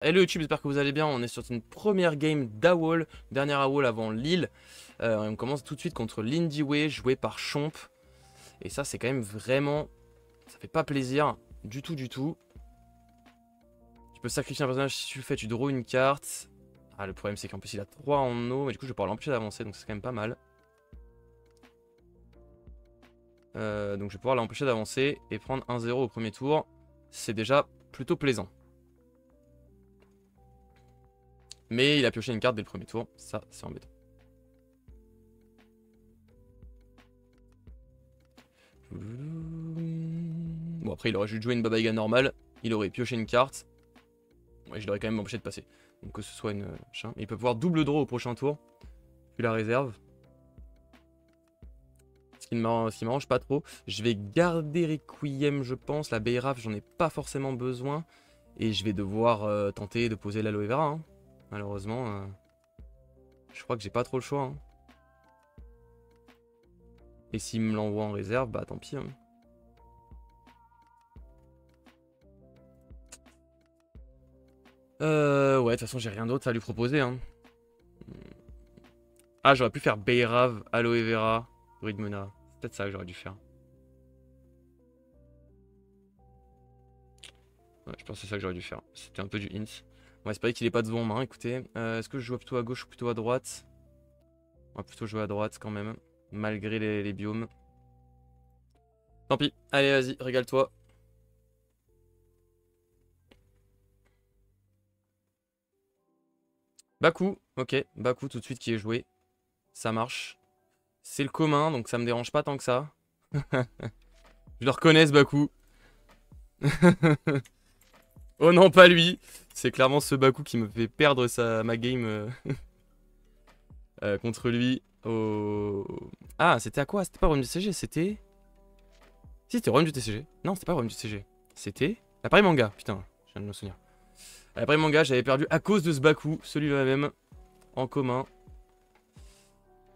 Hello YouTube, j'espère que vous allez bien. On est sur une première game d'AWOL, dernière AWOL avant Lille. On commence tout de suite contre Lindy Way, joué par Chomp. Et ça, c'est quand même vraiment... Ça fait pas plaisir, du tout, du tout. Tu peux sacrifier un personnage si tu le fais, tu draws une carte. Ah, le problème, c'est qu'en plus, il a 3 en eau, mais du coup, je vais pouvoir l'empêcher d'avancer, donc c'est quand même pas mal. Donc je vais pouvoir l'empêcher d'avancer et prendre 1-0 au premier tour. C'est déjà plutôt plaisant. Mais il a pioché une carte dès le premier tour, ça, c'est embêtant. Bon, après, il aurait juste joué une Baba Yaga normale. Il aurait pioché une carte. Ouais, je l'aurais quand même empêché de passer. Donc que ce soit une... Il peut pouvoir double draw au prochain tour. Puis la réserve. Ce qui m'arrange pas trop. Je vais garder Requiem, je pense. La Beiraf, j'en ai pas forcément besoin. Et je vais devoir tenter de poser l'Aloe Vera. Hein. Malheureusement, je crois que j'ai pas trop le choix. Hein. Et s'il me l'envoie en réserve, bah tant pis. Hein. Ouais, de toute façon, j'ai rien d'autre à lui proposer. Hein. Ah, j'aurais pu faire Beirav, Aloe Vera, Ridmona. C'est peut-être ça que j'aurais dû faire. Ouais, je pense que c'est ça que j'aurais dû faire. C'était un peu du hint. On va espérer qu'il est pas devant main. Écoutez, est-ce que je joue plutôt à gauche ou plutôt à droite? On va plutôt jouer à droite quand même, malgré les biomes. Tant pis. Allez, vas-y, régale-toi. Baku, ok. Baku tout de suite qui est joué. Ça marche. C'est le commun, donc ça me dérange pas tant que ça. Je le reconnais ce Baku. Oh non, pas lui. C'est clairement ce Baku qui me fait perdre ma game contre lui. Ah, c'était à quoi? C'était pas Royaume du TCG, c'était... Si, c'était Royaume du TCG. Non, c'était pas Royaume du TCG. C'était... L'appareil manga, putain, je viens de me souvenir. L'appareil manga, j'avais perdu à cause de ce Baku, celui-là même, en commun.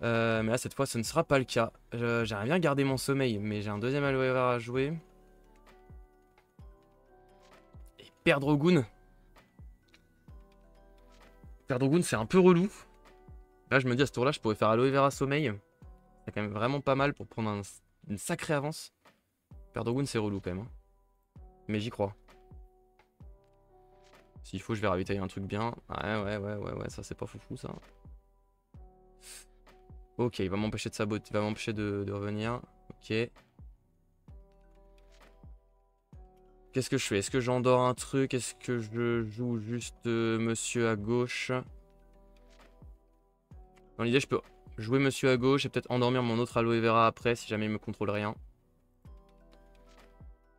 Mais là, cette fois, ce ne sera pas le cas. J'aimerais bien garder mon sommeil, mais j'ai un deuxième Aloe Vera à jouer. Et perdre Ogun. Perdre Ogun, c'est un peu relou. Là, je me dis, à ce tour-là, je pourrais faire Aloe Vera sommeil. C'est quand même vraiment pas mal pour prendre une sacrée avance. Perdre Ogun, c'est relou quand même. Hein. Mais j'y crois. S'il faut, je vais ravitailler un truc bien. Ouais, ça c'est pas foufou ça. Ok, il va m'empêcher de saboter, il va m'empêcher de revenir. Ok. Qu'est-ce que je fais? Est-ce que j'endors un truc? Est-ce que je joue juste monsieur à gauche? Dans l'idée, je peux jouer monsieur à gauche et peut-être endormir mon autre Aloe Vera après si jamais il me contrôle rien.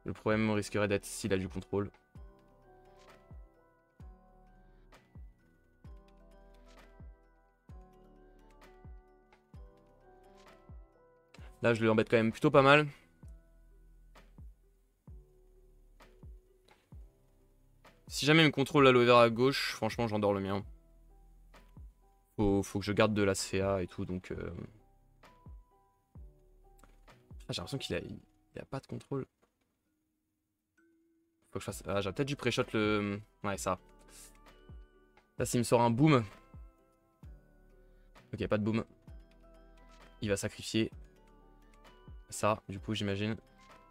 Le problème risquerait d'être s'il a du contrôle. Là, je l'embête quand même plutôt pas mal. Si jamais il me contrôle l'Aloe Vera à gauche, franchement, j'endors le mien. Faut que je garde de la CA et tout, donc... Ah, j'ai l'impression qu'il a pas de contrôle. Faut que je fasse... Ah, j'aurais peut-être dû pré-shot le... Ouais, ça. Là, s'il me sort un boom... Ok, pas de boom. Il va sacrifier ça, du coup, j'imagine.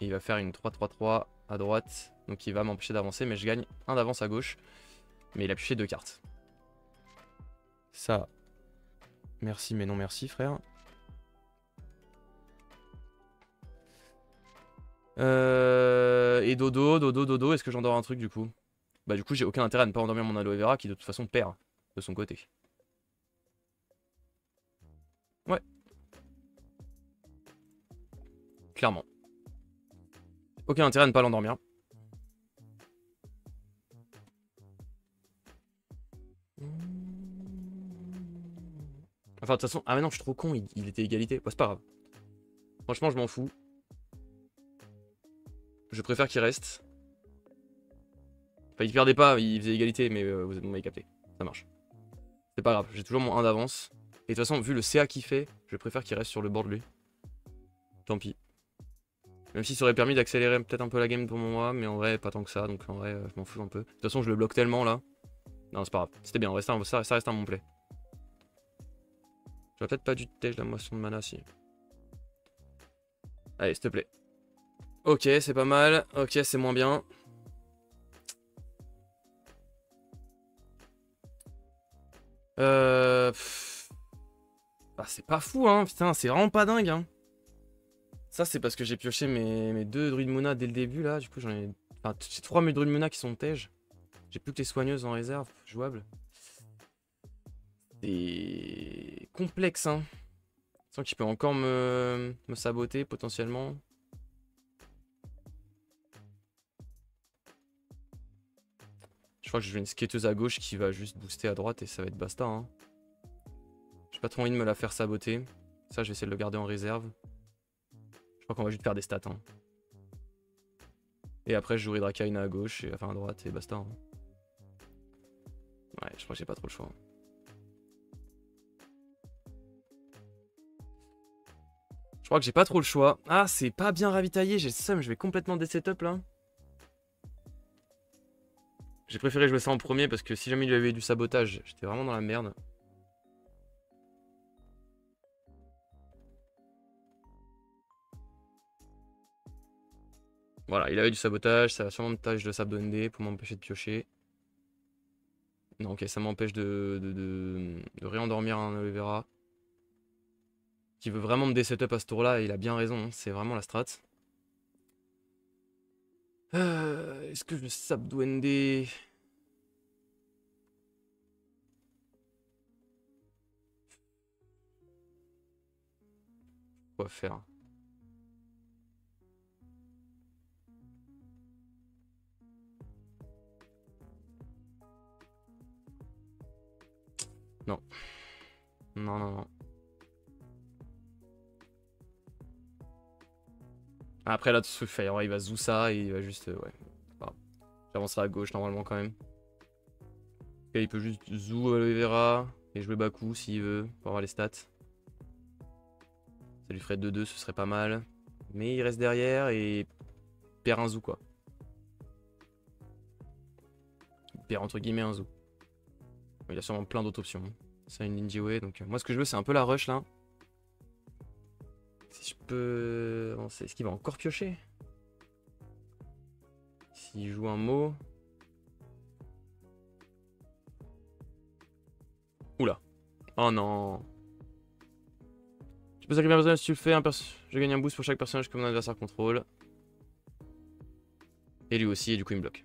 Et il va faire une 3-3-3 à droite. Donc il va m'empêcher d'avancer, mais je gagne un d'avance à gauche. Mais il a pioché 2 cartes. Ça... Merci, mais non merci, frère. Et dodo, est-ce que j'endors un truc du coup? Bah du coup j'ai aucun intérêt à ne pas endormir mon aloe vera qui de toute façon perd de son côté. Ouais. Clairement. Aucun intérêt à ne pas l'endormir. Enfin de toute façon... Ah mais non je suis trop con, il était égalité. Bah c'est pas grave. Franchement je m'en fous. Je préfère qu'il reste. Enfin il perdait pas, il faisait égalité mais vous m'avez capté. Ça marche. C'est pas grave, j'ai toujours mon 1 d'avance. Et de toute façon vu le CA qu'il fait, je préfère qu'il reste sur le board lui. Tant pis. Même si ça aurait permis d'accélérer peut-être un peu la game pour moi, mais en vrai, pas tant que ça, donc en vrai, je m'en fous un peu. De toute façon, je le bloque tellement là. Non, c'est pas grave. C'était bien, ça reste un bon play. J'aurais peut-être pas dû tège la moisson de mana si. Allez, s'il te plaît. Ok, c'est pas mal. Ok, c'est moins bien. Bah, c'est pas fou, hein. Putain, c'est vraiment pas dingue, hein. Ça, c'est parce que j'ai pioché mes 2 druides Muna dès le début, là. Du coup, j'en ai... Enfin, j'ai 3 mes druides Muna qui sont tège. J'ai plus que les soigneuses en réserve, jouables. C'est complexe, hein. Je sens qu'il peut encore me saboter, potentiellement. Je crois que je vais une skateuse à gauche qui va juste booster à droite et ça va être basta, hein. J'ai pas trop envie de me la faire saboter. Ça, je vais essayer de le garder en réserve. Je crois qu'on va juste faire des stats, hein. Et après, je jouerai Drakaina à gauche, et enfin à droite, et basta, hein. Ouais, je crois que j'ai pas trop le choix. Je crois que j'ai pas trop le choix. Ah, c'est pas bien ravitaillé, j'ai le seum, je vais complètement désetup là. J'ai préféré jouer ça en premier parce que si jamais il y avait eu du sabotage, j'étais vraiment dans la merde. Voilà, il avait du sabotage, ça a sûrement une tâche de sable ND pour m'empêcher de piocher. Non, ok, ça m'empêche de réendormir un aloe vera. Qui veut vraiment me désetup à ce tour-là, et il a bien raison, hein, c'est vraiment la strat. Est-ce que je sable ND? Quoi faire? Non. Non, non, non. Après là, il va zou ça et il va juste... ouais. Enfin, j'avancerai à gauche normalement quand même. Et il peut juste zou aloe vera et jouer Baku s'il veut pour avoir les stats. Ça lui ferait 2-2, ce serait pas mal. Mais il reste derrière et perd un zou quoi. Il perd entre guillemets un zou. Il y a sûrement plein d'autres options. Ça une Linjiwe, donc moi ce que je veux c'est un peu la rush là. Si je peux... Est-ce qu'il va encore piocher? S'il joue un mot... Oula. Oh non. Tu peux sacrifier un personnage si tu le fais. Je gagne un boost pour chaque personnage que mon adversaire contrôle. Et lui aussi, et du coup il me bloque.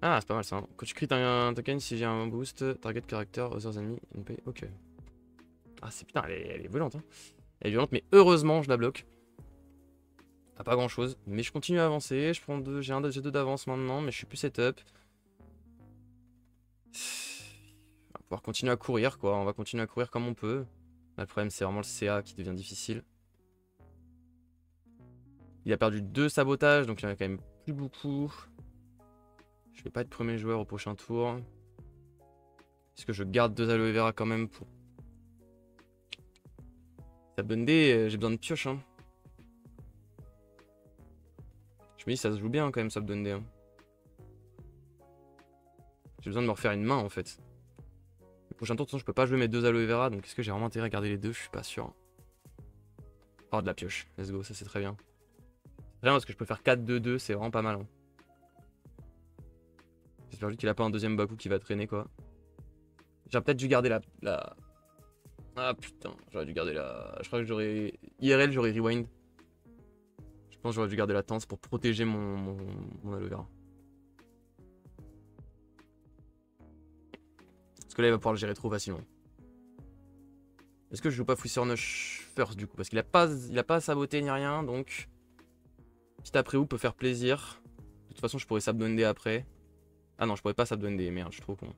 Ah, c'est pas mal ça. Hein. Quand tu cries un token, si j'ai un boost, target character, others ennemis, ok. Ah, c'est putain, elle est violente. Hein. Elle est violente, mais heureusement, je la bloque. Ah, pas grand chose. Mais je continue à avancer. Je prends deux. J'ai 2 d'avance maintenant, mais je suis plus setup. On va pouvoir continuer à courir, quoi. On va continuer à courir comme on peut. Là, le problème, c'est vraiment le CA qui devient difficile. Il a perdu 2 sabotages, donc il y en a quand même plus beaucoup. Je vais pas être premier joueur au prochain tour. Est-ce que je garde 2 aloe vera quand même pour... Sabdundé, j'ai besoin de pioche. Hein. Je me dis, ça se joue bien quand même, Sabdundé. Hein. J'ai besoin de me refaire une main en fait. Le prochain tour, de toute façon, je peux pas jouer mes 2 aloe vera, donc est-ce que j'ai vraiment intérêt à garder les 2? Je suis pas sûr. Oh, de la pioche. Let's go, ça c'est très bien. C'est bien parce que je peux faire 4-2-2, c'est vraiment pas mal. Hein. J'espère juste qu'il a pas un deuxième Baku qui va traîner quoi. J'aurais peut-être dû garder la... Ah putain, j'aurais dû garder la... Je crois que j'aurais... IRL, j'aurais rewind. Je pense que j'aurais dû garder la tente pour protéger mon aloe vera. Parce que là, il va pouvoir le gérer trop facilement. Est-ce que je joue pas Fouissernoche first du coup? Parce qu'il a pas saboté ni rien, donc... Petit après ou peut faire plaisir. De toute façon, je pourrais sabdonder après. Ah non, je pourrais pas sabdonder, merde, je suis trop con.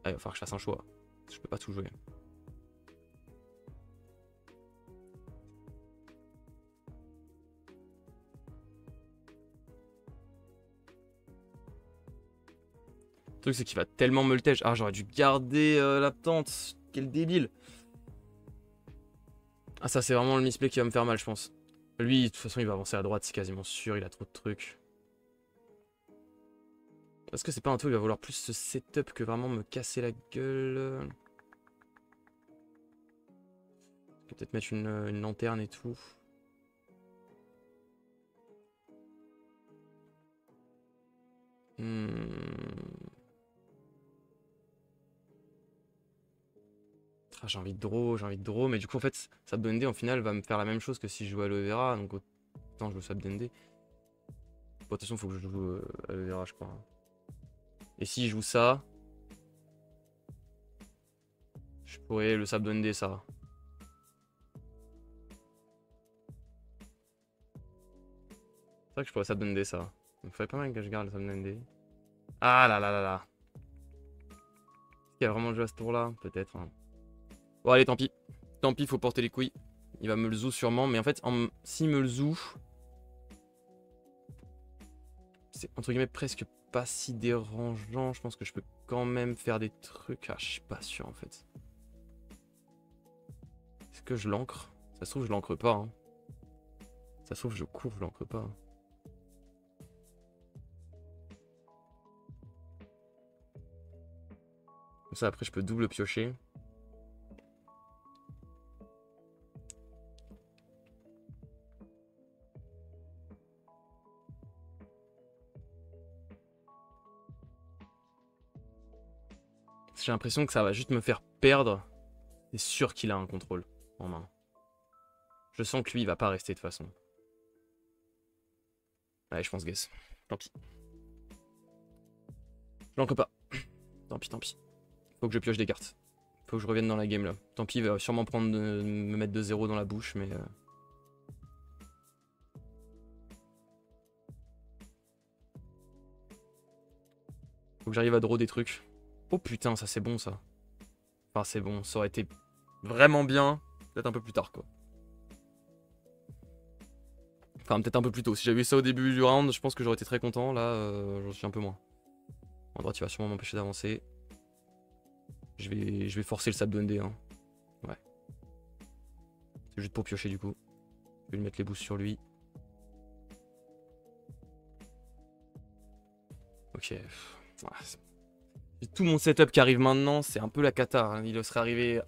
Ah, il va falloir que je fasse un choix. Je peux pas tout jouer. Le truc, c'est qu'il va tellement me le tège. Ah, j'aurais dû garder la tente. Quel débile. Ah, ça, c'est vraiment le misplay qui va me faire mal, je pense. Lui, de toute façon, il va avancer à droite, c'est quasiment sûr. Il a trop de trucs. Est-ce que c'est pas un tour il va vouloir plus ce setup que vraiment me casser la gueule? Peut-être mettre une lanterne et tout. Ah, j'ai envie de draw, mais du coup en fait Sabdende en final va me faire la même chose que si je jouais Aloe Vera, donc autant je joue Sabdende. Bon, de toute façon faut que je joue Aloe Vera je crois. Et si je joue ça, je pourrais le Sabdende ça. C'est vrai que je pourrais Sabdende ça. Il faudrait pas mal que je garde le Sabdende. Ah là là là là. Est-ce qu'il a vraiment joué à ce tour là? Peut-être. Hein. Bon allez tant pis. Tant pis, faut porter les couilles. Il va me le zoo sûrement, mais en fait s'il me le zoo, c'est entre guillemets presque pas si dérangeant. Je pense que je peux quand même faire des trucs. Ah, je suis pas sûr en fait. Est-ce que je l'ancre? Ça se trouve, je l'ancre pas. Hein. Ça se trouve, je cours, je l'ancre pas. Comme ça, après, je peux double piocher. J'ai l'impression que ça va juste me faire perdre. C'est sûr qu'il a un contrôle en main. Je sens que lui, il va pas rester de toute façon. Allez, je pense guess. Tant pis. Je l'ancre pas. Tant pis, tant pis. Faut que je pioche des cartes. Faut que je revienne dans la game là. Tant pis, il va sûrement me mettre 2-0 dans la bouche, mais... Faut que j'arrive à draw des trucs. Oh putain, ça c'est bon ça. Enfin, c'est bon, ça aurait été vraiment bien. Peut-être un peu plus tard quoi. Enfin, peut-être un peu plus tôt. Si j'avais eu ça au début du round, je pense que j'aurais été très content. Là, j'en suis un peu moins. En droite, il va sûrement m'empêcher d'avancer. Je vais forcer le Sabdende. Hein. Ouais. C'est juste pour piocher du coup. Je vais lui mettre les boosts sur lui. Ok. Tout mon setup qui arrive maintenant, c'est un peu la cata. Hein. Il serait arrivé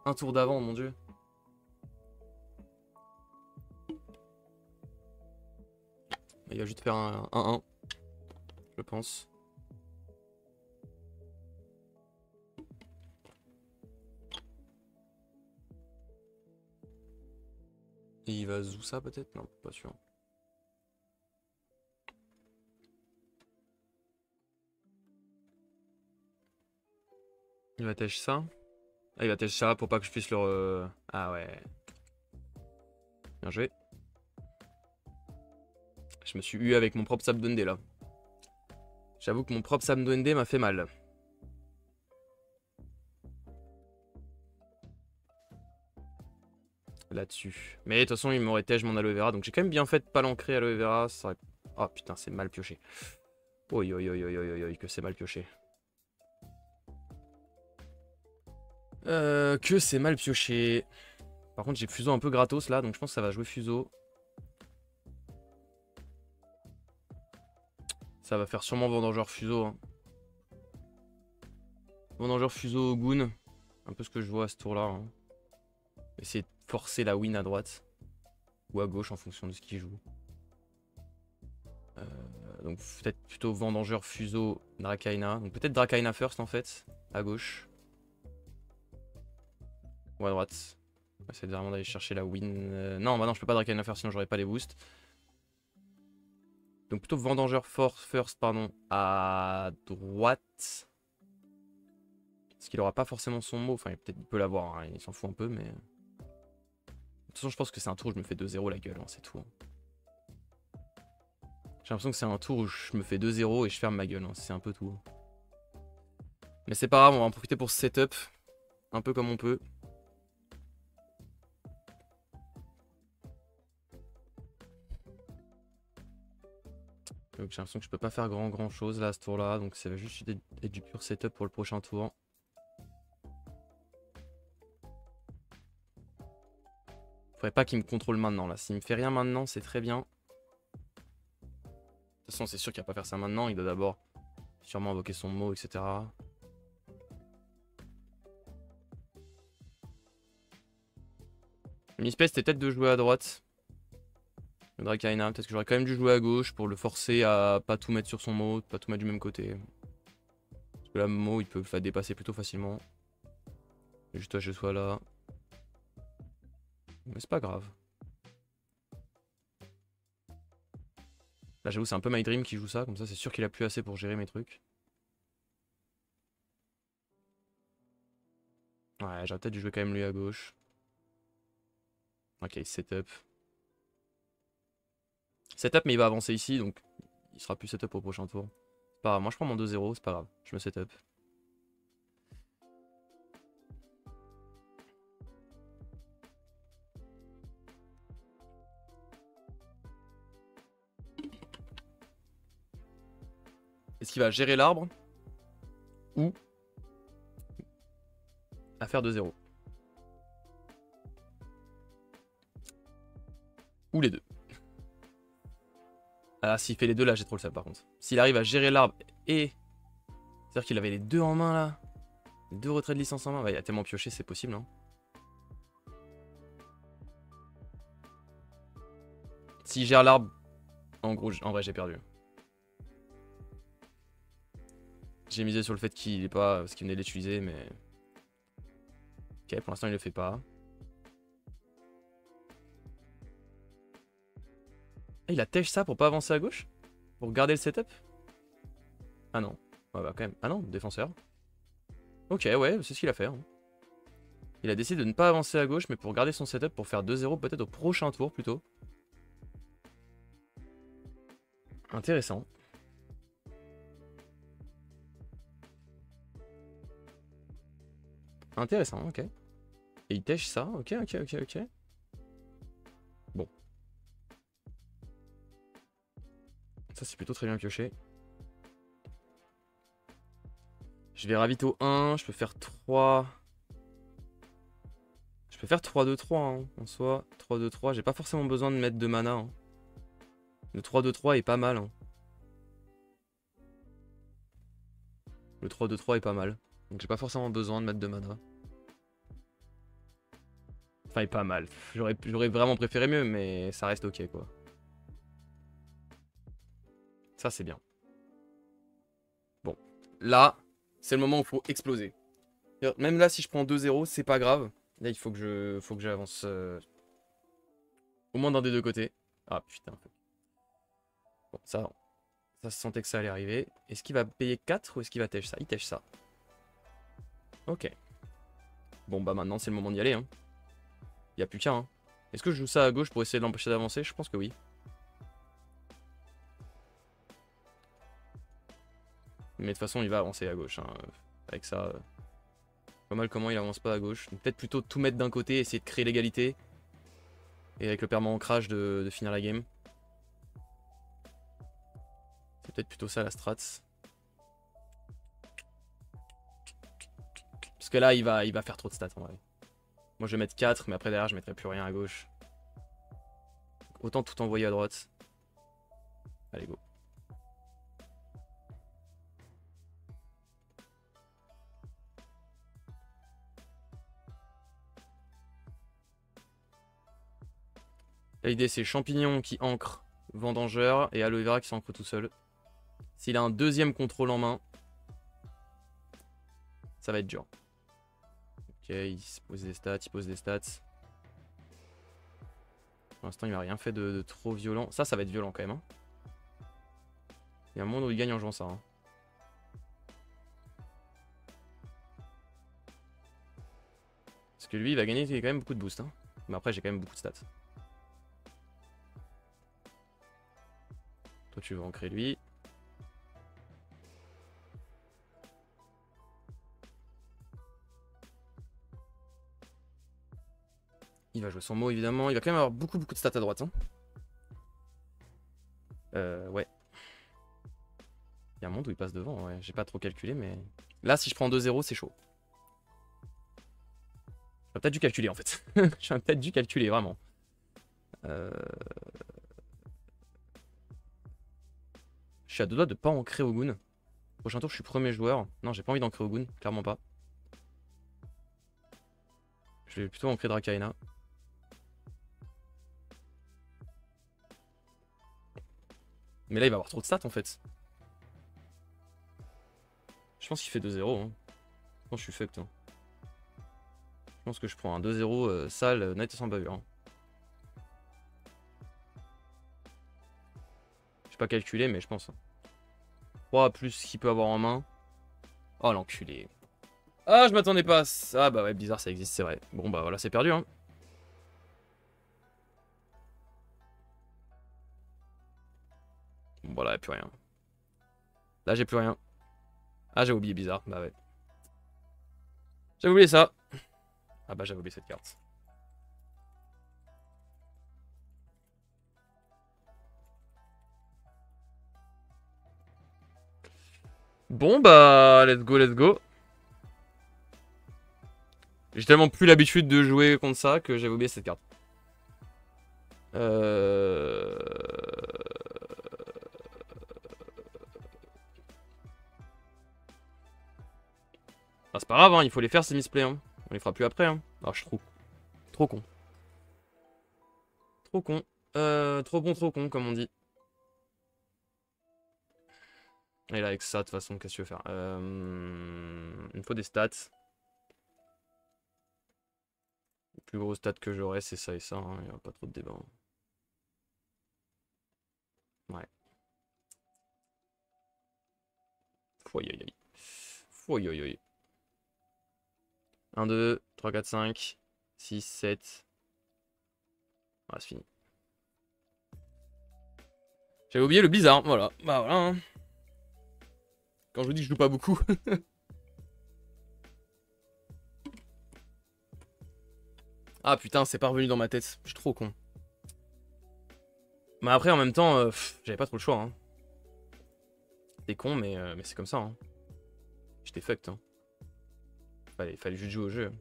un tour d'avant, mon dieu. Il va juste faire un 1-1. Je pense. Et il va zou ça peut-être? Non, pas sûr. Il va tèche ça. Ah, il va tèche ça pour pas que je puisse le... Ah ouais. Bien joué. Je me suis eu avec mon propre Sabdende là. J'avoue que mon propre Sabdende m'a fait mal. Là-dessus. Mais de toute façon, il m'aurait tèche mon aloe vera. Donc j'ai quand même bien fait de pas l'ancrer aloe vera. Ça aurait... Oh putain, c'est mal pioché. Oi, oi, oi, oi, oi, oi, que c'est mal pioché. Que c'est mal pioché. Par contre, j'ai fuseau un peu gratos là. Donc je pense que ça va jouer fuseau. Ça va faire sûrement vendangeur fuseau. Hein. Vendangeur fuseau goon. Un peu ce que je vois à ce tour là. Hein. Essayer de forcer la win à droite. Ou à gauche en fonction de ce qu'il joue. Donc peut-être plutôt vendangeur fuseau Dracaena. Donc peut-être Dracaena first en fait. À gauche. Ou à droite. On va essayer vraiment d'aller chercher la win. Non, bah non, je peux pas Dracaena first sinon j'aurais pas les boosts. Donc plutôt vendangeur first pardon, à droite. Parce qu'il aura pas forcément son mot. Enfin, peut-être il peut l'avoir, hein, il s'en fout un peu, mais... De toute façon, je pense que c'est un tour où je me fais 2-0 la gueule, hein, c'est tout. Hein. J'ai l'impression que c'est un tour où je me fais 2-0 et je ferme ma gueule, hein, c'est un peu tout. Mais c'est pas grave, on va en profiter pour ce setup. Un peu comme on peut. Donc j'ai l'impression que je peux pas faire grand chose là à ce tour là. Donc ça va juste être du pur setup pour le prochain tour. Faudrait pas qu'il me contrôle maintenant là. S'il me fait rien maintenant, c'est très bien. De toute façon, c'est sûr qu'il va pas faire ça maintenant. Il doit d'abord Sûrement invoquer son mot, etc. L'espèce c'était peut-être de jouer à droite. Le Dracaena, peut-être que j'aurais quand même dû jouer à gauche pour le forcer à pas tout mettre sur son mot, pas tout mettre du même côté. Parce que là, Mo, il peut le dépasser plutôt facilement. Juste toi, je sois là. Mais c'est pas grave. Là, j'avoue, c'est un peu My Dream qui joue ça. Comme ça, c'est sûr qu'il a plus assez pour gérer mes trucs. Ouais, j'aurais peut-être dû jouer quand même lui à gauche. Ok, setup. Setup, mais il va avancer ici, donc il sera plus setup au prochain tour. C'est pas grave, moi je prends mon 2-0, c'est pas grave. Je me setup. Est-ce qu'il va gérer l'arbre ou à faire 2-0? Ou les deux. Ah, s'il fait les deux là, j'ai trop le seum par contre. S'il arrive à gérer l'arbre et... C'est-à-dire qu'il avait les deux en main là. Les deux retraits de licence en main. Bah, il a tellement pioché, c'est possible. Hein. S'il gère l'arbre... En gros, en vrai, j'ai perdu. J'ai misé sur le fait qu'il est pas... Parce qu'il venait de l'utiliser, mais... Ok, pour l'instant, il le fait pas. Ah, il a tèche ça pour pas avancer à gauche? Pour garder le setup? Ah non. Ouais, bah quand même. Ah non, défenseur. Ok, ouais, c'est ce qu'il a fait. Hein. Il a décidé de ne pas avancer à gauche, mais pour garder son setup, pour faire 2-0 peut-être au prochain tour plutôt. Intéressant. Intéressant, ok. Et il tèche ça, ok. Bon. Ça c'est plutôt très bien pioché. Je vais ravito 1, je peux faire 3... Je peux faire 3-2-3 hein, en soi. 3-2-3, j'ai pas forcément besoin de mettre de mana. Hein. Le 3-2-3 est pas mal. Hein. Le 3-2-3 est pas mal. Donc j'ai pas forcément besoin de mettre de mana. Enfin, il est pas mal. J'aurais vraiment préféré mieux, mais ça reste ok quoi. Ça c'est bien. Bon. Là, c'est le moment où il faut exploser. Même là, si je prends 2-0, c'est pas grave. Là, il faut que j'avance au moins d'un des deux côtés. Ah putain. Bon, ça se sentait que ça allait arriver. Est-ce qu'il va payer 4 ou est-ce qu'il va tèche ça? Il tèche ça. Ok. Bon, bah maintenant, c'est le moment d'y aller. Hein. Il n'y a plus qu'un. Hein. Est-ce que je joue ça à gauche pour essayer de l'empêcher d'avancer? Je pense que oui. Mais de toute façon, il va avancer à gauche. Hein. Avec ça, pas mal comment il avance pas à gauche. Peut-être plutôt tout mettre d'un côté, essayer de créer l'égalité. Et avec le permanent crash de finir la game. C'est peut-être plutôt ça la strat. Parce que là, il va faire trop de stats en vrai. Moi, je vais mettre 4, mais après derrière, je mettrai plus rien à gauche. Autant tout envoyer à droite. Allez, go. L'idée, c'est champignon qui ancre vendangeur et aloe vera qui s'ancre tout seul. S'il a un deuxième contrôle en main, ça va être dur. Ok, il se pose des stats, il pose des stats. Pour l'instant, il m'a rien fait de trop violent. Ça va être violent quand même. Hein. Il y a un monde où il gagne en jouant ça. Hein. Parce que lui, il va gagner quand même beaucoup de boost. Hein. Mais après, j'ai quand même beaucoup de stats. Toi, tu veux ancrer lui. Il va jouer son mot, évidemment. Il va quand même avoir beaucoup de stats à droite. Hein. Ouais. Il y a un monde où il passe devant. Ouais. J'ai pas trop calculé, mais... Là, si je prends 2-0, c'est chaud. J'aurais peut-être dû calculer, en fait. J'aurais peut-être dû calculer, vraiment. Je suis à deux doigts de pas ancrer Ogun. Prochain tour, je suis premier joueur. Non, j'ai pas envie d'ancrer Ogun, clairement pas. Je vais plutôt ancrer Drakaena. Mais là, il va avoir trop de stats en fait. Je pense qu'il fait 2-0. Hein. Je pense que je suis fucked. Hein. Je pense que je prends un 2-0 sale, net et sans bavure. Hein. Je pas calculé, mais je pense. 3 plus ce qu'il peut avoir en main. Oh l'enculé. Ah, je m'attendais pas à ça. Ah bah ouais, bizarre, ça existe, c'est vrai. Bon bah voilà, c'est perdu. Hein. Bon bah là, y'a plus rien. Là, j'ai plus rien. Ah, j'ai oublié, bizarre. Bah ouais. J'avais oublié ça. Ah bah j'avais oublié cette carte. Bon bah, let's go, let's go. J'ai tellement plus l'habitude de jouer contre ça que j'avais oublié cette carte. Ah, c'est pas grave, hein, il faut les faire ces misplays. Hein. On les fera plus après. Hein. Ah, je suis trop con. Trop con. Trop con, comme on dit. Et là, avec ça, de toute façon, qu'est-ce que tu veux faire il me faut des stats. Les plus gros stats que j'aurai, c'est ça et ça. Il n'y a pas trop de débat. Hein. Ouais. Fouaille, aïe, aïe. Fouaille, aïe, aïe. 1, 2, 3, 4, 5, 6, 7. Ah, c'est fini. J'avais oublié le blizzard, voilà. Bah voilà. Hein. Quand je vous dis que je joue pas beaucoup. Ah putain, c'est pas revenu dans ma tête. Je suis trop con. Mais après, en même temps, j'avais pas trop le choix. Hein. C'était con, mais c'est comme ça. Hein. J'étais fucked. Hein. Fallait juste jouer au jeu.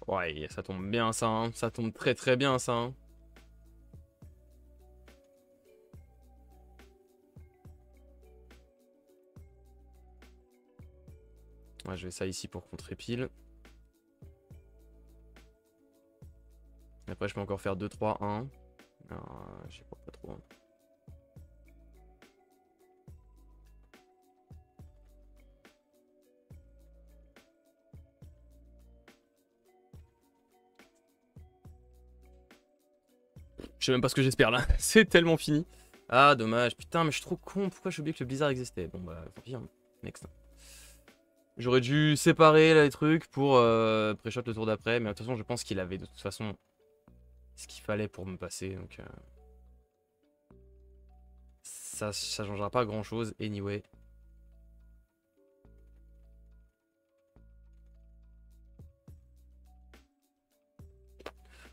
Ouais, ça tombe bien ça. Hein. Ça tombe très bien ça. Hein. Ouais, je vais ça ici pour contrer pile. Après, je peux encore faire 2, 3, 1. Je sais pas trop. Hein. Je sais même pas ce que j'espère là. C'est tellement fini. Ah, dommage. Putain, mais je suis trop con. Pourquoi j'ai oublié que le blizzard existait? Bon, bah, tant pis. Hein. Next. J'aurais dû séparer là, les trucs pour pré-shot le tour d'après. Mais de toute façon, je pense qu'il avait de toute façon ce qu'il fallait pour me passer. Donc, ça changera pas grand chose. Anyway.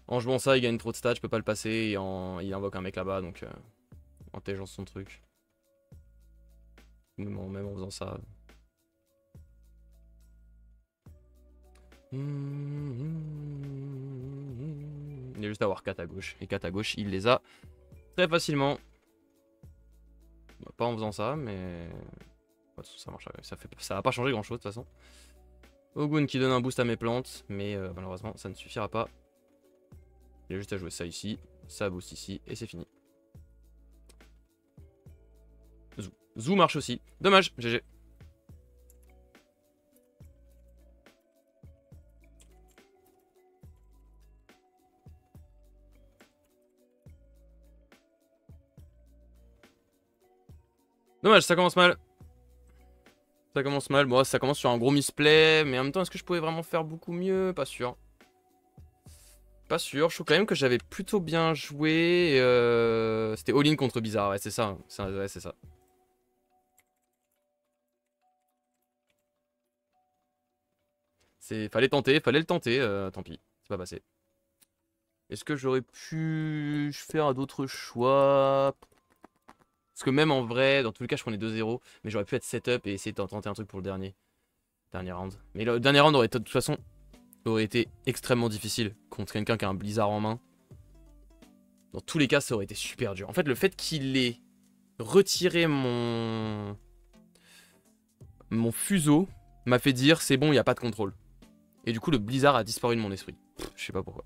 En jouant ça, il gagne trop de stats. Je peux pas le passer. Et il invoque un mec là-bas. Donc, intelligence son truc. Même en faisant ça. Il y a juste à avoir 4 à gauche. Et 4 à gauche, il les a très facilement. Pas en faisant ça, mais ça marche. Ça va pas changer grand chose de toute façon. Ogun qui donne un boost à mes plantes, mais malheureusement ça ne suffira pas. Il y a juste à jouer ça ici, ça boost ici, et c'est fini. Zou marche aussi. Dommage, GG. Dommage, ça commence mal. Ça commence mal. Bon, ça commence sur un gros misplay. Mais en même temps, est-ce que je pouvais vraiment faire beaucoup mieux? Pas sûr. Pas sûr. Je trouve quand même que j'avais plutôt bien joué. C'était all-in contre Bizarre. Ouais, c'est ça. Ouais, c'est ça. Fallait le tenter. Tant pis. C'est pas passé. Est-ce que j'aurais pu faire d'autres choix? Parce que même en vrai, dans tous les cas, je prenais 2-0. Mais j'aurais pu être setup et essayer de tenter un truc pour le dernier. Dernier round. Mais le dernier round aurait de toute façon aurait été extrêmement difficile contre quelqu'un qui a un blizzard en main. Dans tous les cas, ça aurait été super dur. En fait, le fait qu'il ait retiré mon fuseau m'a fait dire c'est bon, il n'y a pas de contrôle. Et du coup, le blizzard a disparu de mon esprit. Je sais pas pourquoi.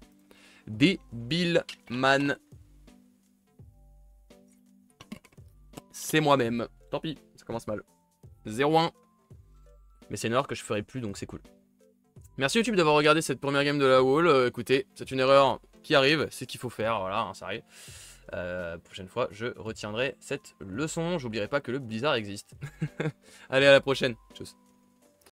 Débile, man. C'est moi-même. Tant pis, ça commence mal. 0-1. Mais c'est une erreur que je ferai plus, donc c'est cool. Merci YouTube d'avoir regardé cette première game de la wall. Écoutez, c'est une erreur qui arrive, c'est ce qu'il faut faire, voilà, hein, ça arrive. Prochaine fois, je retiendrai cette leçon. J'oublierai pas que le blizzard existe. Allez, à la prochaine. Tchuss.